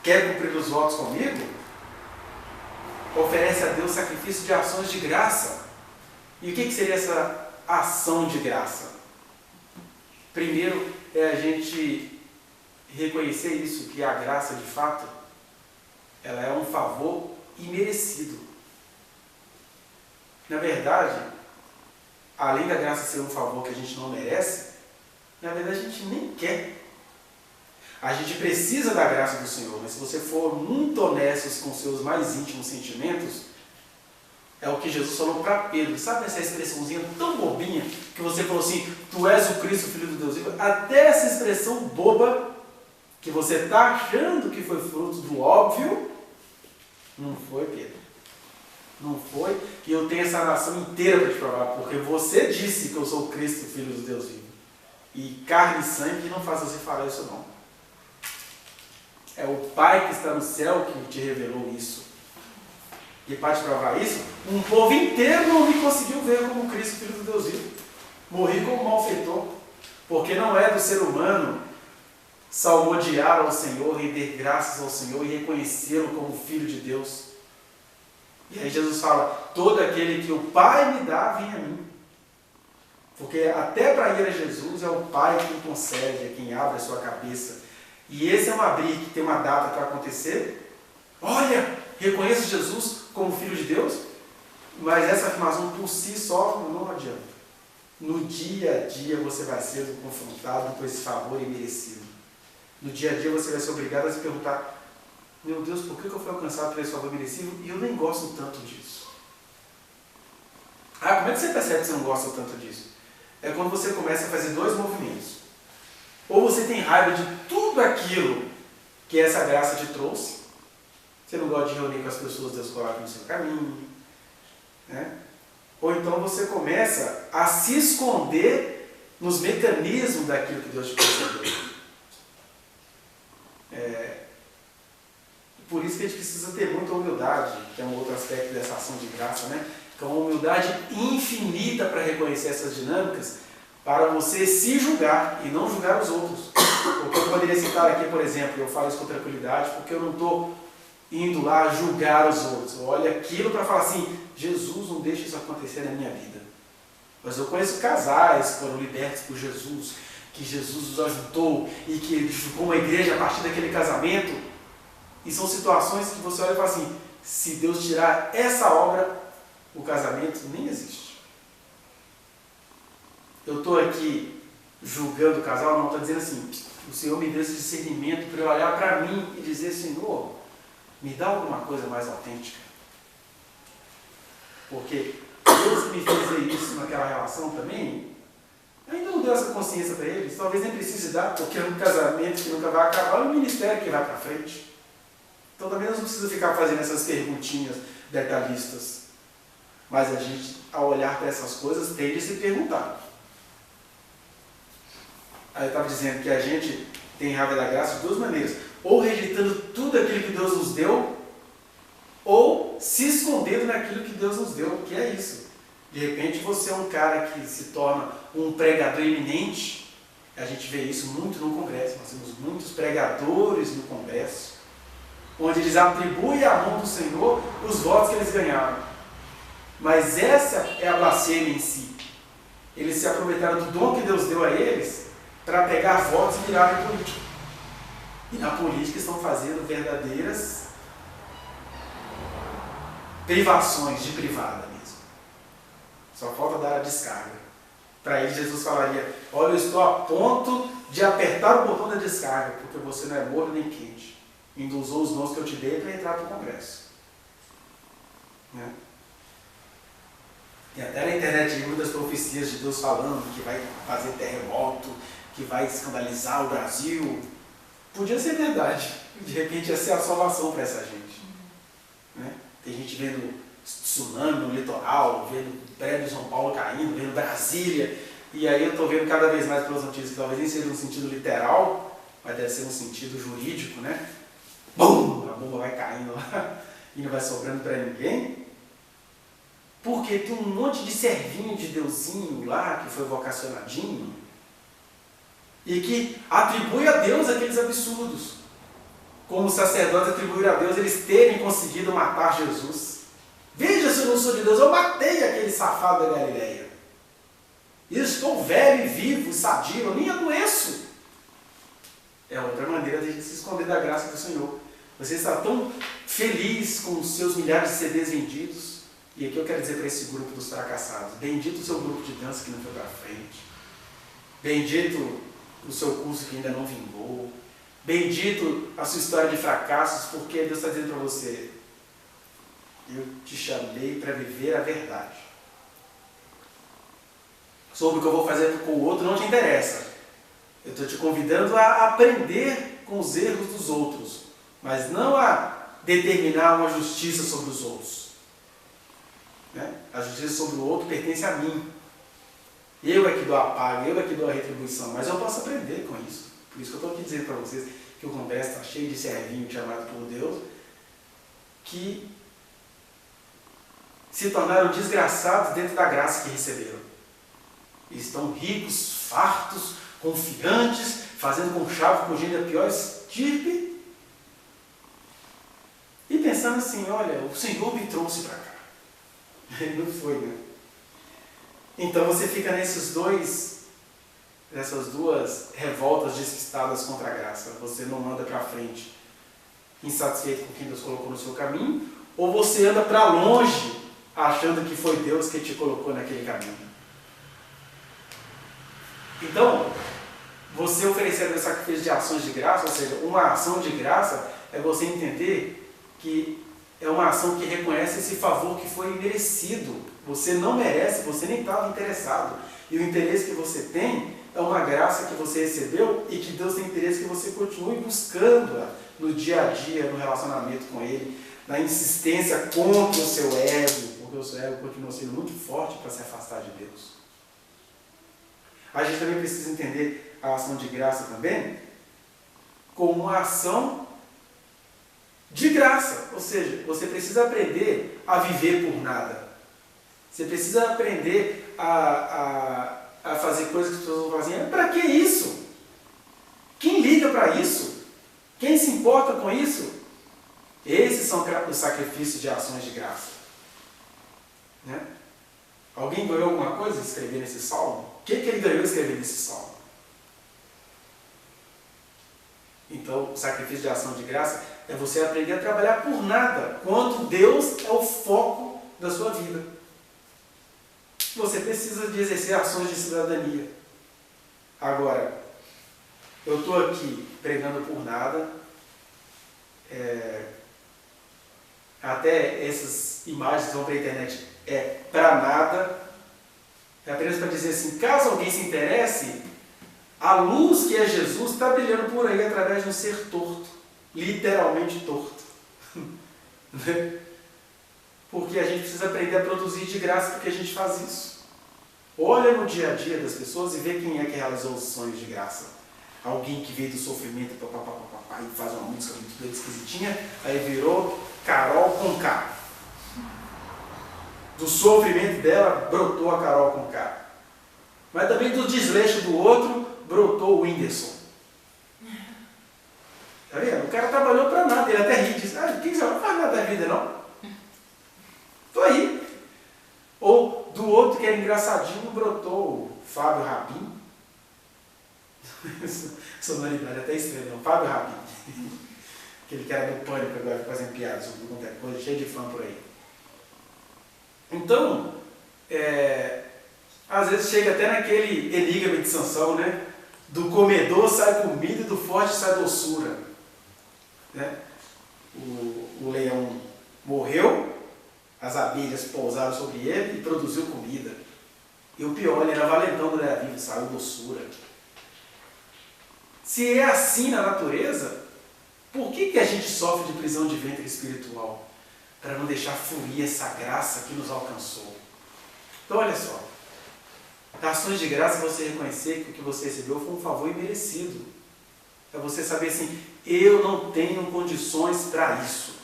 quer cumprir os votos comigo, oferece a Deus sacrifício de ações de graça. E o que seria essa ação de graça? Primeiro é a gente reconhecer isso, que a graça de fato, ela é um favor imerecido. Na verdade, além da graça ser um favor que a gente não merece, na verdade a gente nem quer. A gente precisa da graça do Senhor, mas se você for muito honesto com seus mais íntimos sentimentos, é o que Jesus falou para Pedro. Sabe essa expressãozinha tão bobinha que você falou assim, tu és o Cristo, Filho do Deus vivo? Até essa expressão boba que você está achando que foi fruto do óbvio, não foi, Pedro. Não foi, e eu tenho essa nação inteira para te provar, porque você disse que eu sou o Cristo, Filho do Deus vivo. E carne e sangue não faz você falar isso não. É o Pai que está no céu que te revelou isso. E para te provar isso, um povo inteiro não me conseguiu ver como Cristo, Filho do Deus vivo. Morri como malfeitor, porque não é do ser humano salmodiar ao Senhor, render graças ao Senhor e reconhecê-lo como Filho de Deus. E aí Jesus fala, todo aquele que o Pai me dá, vem a mim. Porque até para ir a Jesus é o Pai quem concede, é quem abre a sua cabeça. E esse é um abrir que tem uma data para acontecer. Olha, reconheço Jesus como Filho de Deus, mas essa afirmação por si só não adianta. No dia a dia você vai ser confrontado com esse favor imerecido. No dia a dia você vai ser obrigado a se perguntar, meu Deus, por que eu fui alcançado por esse favor merecido e eu nem gosto tanto disso? Ah, como é que você percebe que você não gosta tanto disso? É quando você começa a fazer dois movimentos. Ou você tem raiva de tudo aquilo que essa graça te trouxe. Você não gosta de reunir com as pessoas, Deus coloca no seu caminho. Né? Ou então você começa a se esconder nos mecanismos daquilo que Deus te concedeu. Por isso que a gente precisa ter muita humildade, que é um outro aspecto dessa ação de graça, né? Que é uma humildade infinita para reconhecer essas dinâmicas, para você se julgar e não julgar os outros. Porque eu poderia citar aqui, por exemplo, eu falo isso com tranquilidade, porque eu não estou indo lá julgar os outros. Eu olho aquilo para falar assim, Jesus, não deixa isso acontecer na minha vida. Mas eu conheço casais que foram libertos por Jesus, que Jesus os ajudou e que edificou uma igreja a partir daquele casamento. E são situações que você olha e fala assim, se Deus tirar essa obra, o casamento nem existe. Eu estou aqui julgando o casal, não estou dizendo assim, o Senhor me deu esse discernimento para eu olhar para mim e dizer, Senhor, me dá alguma coisa mais autêntica. Porque Deus me fez isso naquela relação também, ainda não deu essa consciência para eles, talvez nem precise dar, porque é um casamento que nunca vai acabar, é um ministério que vai para frente. Então também não precisa ficar fazendo essas perguntinhas detalhistas. Mas a gente, ao olhar para essas coisas, tem de se perguntar. Aí eu estava dizendo que a gente tem raiva da graça de duas maneiras. Ou rejeitando tudo aquilo que Deus nos deu, ou se escondendo naquilo que Deus nos deu, que é isso. De repente você é um cara que se torna um pregador eminente. A gente vê isso muito no Congresso. Nós temos muitos pregadores no Congresso, onde eles atribuem à mão do Senhor os votos que eles ganharam. Mas essa é a blasfêmia em si. Eles se aproveitaram do dom que Deus deu a eles para pegar votos e virarem política. E na política estão fazendo verdadeiras privações de privada mesmo. Só falta dar a descarga. Para eles Jesus falaria, olha, eu estou a ponto de apertar o botão da descarga, porque você não é morno nem quente. Ainda usou os dons que eu te dei para entrar para o Congresso. Né? Tem até na internet muitas profecias de Deus falando que vai fazer terremoto, que vai escandalizar o Brasil. Podia ser verdade. De repente ia ser a salvação para essa gente. Né? Tem gente vendo tsunami no litoral, vendo prédio de São Paulo caindo, vendo Brasília. E aí eu estou vendo cada vez mais pelas notícias que talvez nem seja no sentido literal, mas deve ser no sentido jurídico, né? Bum! A bomba vai caindo lá e não vai sobrando para ninguém. Porque tem um monte de servinho de Deusinho lá, que foi vocacionadinho, e que atribui a Deus aqueles absurdos. como os sacerdotes atribuíram a Deus eles terem conseguido matar Jesus. Veja se eu não sou de Deus, eu matei aquele safado da Galileia. E estou velho e vivo, sadio, eu nem adoeço. É outra maneira de a gente se esconder da graça do Senhor. Você está tão feliz com os seus milhares de CDs vendidos. E aqui eu quero dizer para esse grupo dos fracassados: bendito o seu grupo de dança que não foi para frente. Bendito o seu curso que ainda não vingou. Bendito a sua história de fracassos, porque Deus está dizendo para você: eu te chamei para viver a verdade. Sobre o que eu vou fazer com o outro não te interessa. Eu estou te convidando a aprender com os erros dos outros, mas não a determinar uma justiça sobre os outros. A justiça sobre o outro pertence a mim. Eu é que dou a paga, eu é que dou a retribuição, mas eu posso aprender com isso. Por isso que eu estou aqui dizendo para vocês que o Congresso está cheio de servinhos chamados por Deus, que se tornaram desgraçados dentro da graça que receberam. Eles estão ricos, fartos, confiantes, fazendo conchavo com gente da pior estirpe, e pensando assim: olha, o Senhor me trouxe para cá. Não foi, né? Então você fica nessas duas revoltas despistadas contra a graça. Você não anda para frente insatisfeito com quem Deus colocou no seu caminho, ou você anda para longe achando que foi Deus que te colocou naquele caminho. Então, você oferecer o sacrifício de ações de graça, ou seja, uma ação de graça, é você entender que é uma ação que reconhece esse favor que foi merecido. Você não merece, você nem estava interessado. E o interesse que você tem é uma graça que você recebeu e que Deus tem interesse que você continue buscando-a no dia a dia, no relacionamento com Ele, na insistência contra o seu ego, porque o seu ego continua sendo muito forte para se afastar de Deus. A gente também precisa entender a ação de graça também como uma ação de graça. Ou seja, você precisa aprender a viver por nada. Você precisa aprender a fazer coisas que as pessoas vão fazer. Para que isso? Quem liga para isso? Quem se importa com isso? Esses são os sacrifícios de ações de graça. Né? Alguém ganhou alguma coisa escrever nesse salmo? O que ele ganhou escrever nesse salmo? Então, o sacrifício de ação de graça é você aprender a trabalhar por nada, quando Deus é o foco da sua vida. Você precisa de exercer ações de cidadania. Agora, eu estou aqui pregando por nada, até essas imagens que vão para a internet para nada, é apenas para dizer assim: caso alguém se interesse, a luz que é Jesus está brilhando por aí através de um ser torto, literalmente torto. Porque a gente precisa aprender a produzir de graça porque a gente faz isso. Olha no dia a dia das pessoas e vê quem é que realizou os sonhos de graça. Alguém que veio do sofrimento e faz uma música muito esquisitinha, aí virou Carol Conká. Do sofrimento dela brotou a Carol Conká. Mas também do desleixo do outro brotou o Whindersson. Tá vendo? O cara trabalhou para nada, ele até ri, diz: o que você não faz nada da vida, não? Tô aí. Ou do outro que era engraçadinho, brotou o Fábio Rabin. Sonoridade até estranha, não? Fábio Rabin. Aquele que era do Pânico, agora fazendo piadas sobre qualquer coisa, cheio de fã por aí. Então, às vezes chega até naquele enigma de Sansão, né? Do comedor sai comida e do forte sai doçura. Né? O leão morreu, as abelhas pousaram sobre ele e produziu comida. E o pior, ele era valentão do Leão, saiu doçura. Se é assim na natureza, por que a gente sofre de prisão de ventre espiritual? Para não deixar fluir essa graça que nos alcançou. Então olha só, ações de graça é você reconhecer que o que você recebeu foi um favor imerecido. É você saber assim: eu não tenho condições para isso,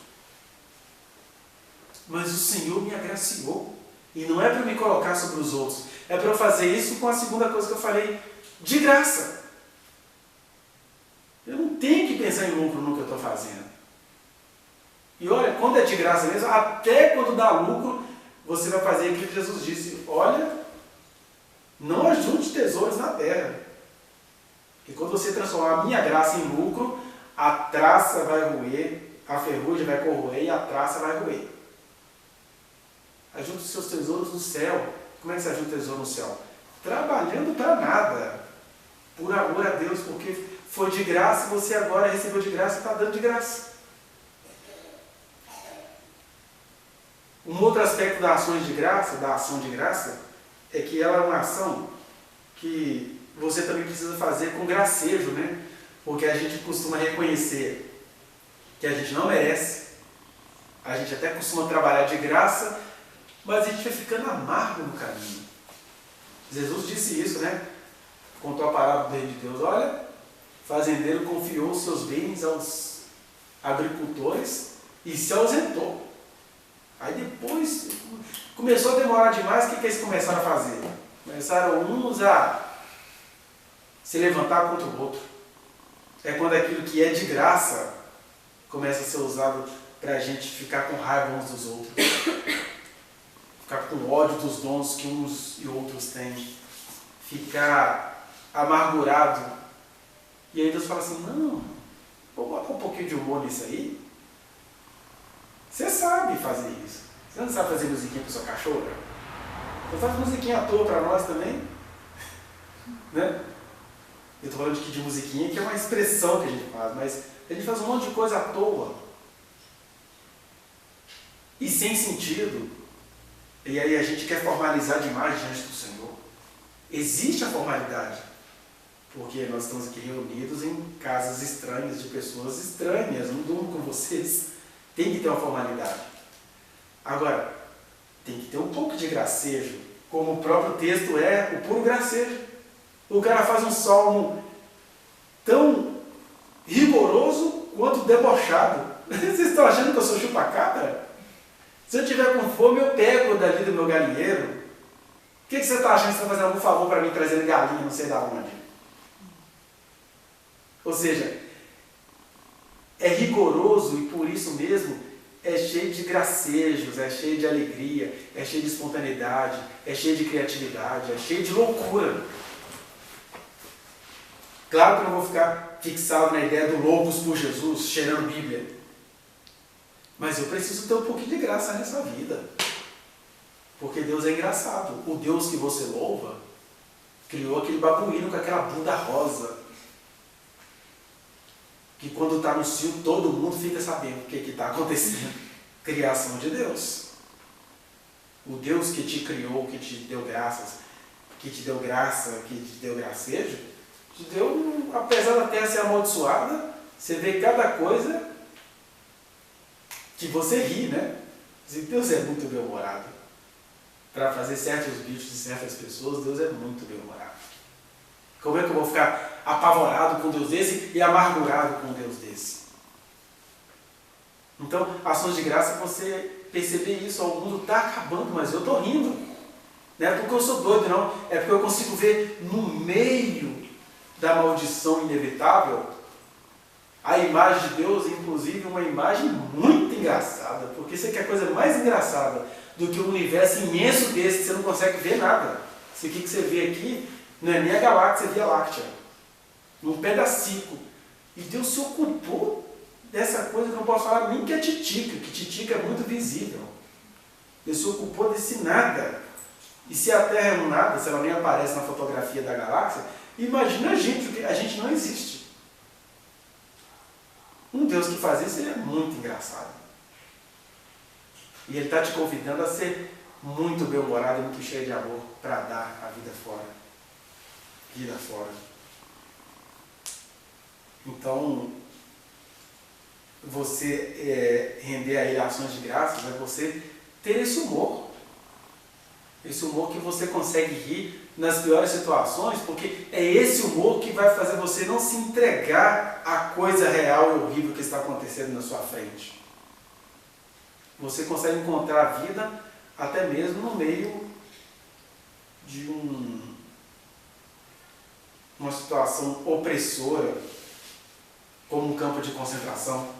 mas o Senhor me agraciou. E não é para me colocar sobre os outros, é para eu fazer isso com a segunda coisa que eu falei, de graça. Eu não tenho que pensar em lucro no que eu estou fazendo. E olha, quando é de graça mesmo, até quando dá lucro, você vai fazer aquilo que Jesus disse. Olha, não ajunte tesouros na terra. E quando você transformar a minha graça em lucro, a traça vai roer, a ferrugem vai corroer e a traça vai roer. Ajunte os seus tesouros no céu. Como é que você ajunta tesouro no céu? Trabalhando para nada. Por amor a Deus, porque foi de graça, você agora recebeu de graça e está dando de graça. Um outro aspecto da ação de graça, é que ela é uma ação que você também precisa fazer com gracejo, né? Porque a gente costuma reconhecer que a gente não merece, a gente até costuma trabalhar de graça, mas a gente vai ficando amargo no caminho. Jesus disse isso, né? Contou a parábola do Reino de Deus. Olha, fazendeiro confiou os seus bens aos agricultores e se ausentou. Aí depois começou a demorar demais, o que eles começaram a fazer? Começaram uns a se levantar contra o outro. É quando aquilo que é de graça começa a ser usado para a gente ficar com raiva uns dos outros. Ficar com ódio dos dons que uns e outros têm. Ficar amargurado. E aí Deus fala assim, não, vou botar um pouquinho de humor nisso aí. Você sabe fazer isso. Você não sabe fazer musiquinha para sua cachorra? Você faz musiquinha à toa para nós também. Né? Eu estou falando aqui de musiquinha, que é uma expressão que a gente faz, mas a gente faz um monte de coisa à toa. E sem sentido. E aí a gente quer formalizar demais diante do Senhor. Existe a formalidade. Porque nós estamos aqui reunidos em casas estranhas, de pessoas estranhas, não durmo com vocês. Tem que ter uma formalidade. Agora, tem que ter um pouco de gracejo, como o próprio texto é o puro gracejo. O cara faz um salmo tão rigoroso quanto debochado. Vocês estão achando que eu sou chupa-cabra? Se eu tiver com fome, eu pego dali do meu galinheiro. O que você está achando que você vai fazer algum favor para mim trazendo galinha, não sei da onde? Ou seja, é rigoroso e por isso mesmo é cheio de gracejos, é cheio de alegria, é cheio de espontaneidade, é cheio de criatividade, é cheio de loucura. Claro que eu não vou ficar fixado na ideia do loucos por Jesus, cheirando Bíblia. Mas eu preciso ter um pouquinho de graça nessa vida. Porque Deus é engraçado. O Deus que você louva criou aquele babuíno com aquela bunda rosa. Que quando está no cio, todo mundo fica sabendo o que está acontecendo. Criação de Deus. O Deus que te criou, que te deu graças, que te deu graça, que te deu gracejo, te deu, apesar da terra ser amaldiçoada, você vê cada coisa que você ri, né? Deus é muito bem-humorado. Para fazer certos bichos de certas pessoas, Deus é muito bem-humorado. Como é que eu vou ficar apavorado com Deus desse e amargurado com Deus desse? Então, ações de graça, você perceber isso, o mundo está acabando, mas eu estou rindo. Não é porque eu sou doido, não. É porque eu consigo ver no meio da maldição inevitável a imagem de Deus, inclusive uma imagem muito engraçada. Porque você quer coisa mais engraçada do que um universo imenso desse, que você não consegue ver nada. Isso aqui que você vê aqui não é nem a galáxia Via Láctea. Num pedacico. E Deus se ocupou dessa coisa que eu não posso falar nem que é titica, que titica é muito visível. Deus se ocupou desse nada. E se a Terra é um nada, se ela nem aparece na fotografia da galáxia, imagina a gente não existe. Um Deus que faz isso, ele é muito engraçado. E ele está te convidando a ser muito bem-humorado e muito cheio de amor para dar a vida fora. Vida fora. Então, você render a ele ações de graças é você ter esse humor. Esse humor que você consegue rir nas piores situações, porque é esse humor que vai fazer você não se entregar à coisa real e horrível que está acontecendo na sua frente. Você consegue encontrar a vida até mesmo no meio de uma situação opressora, como um campo de concentração.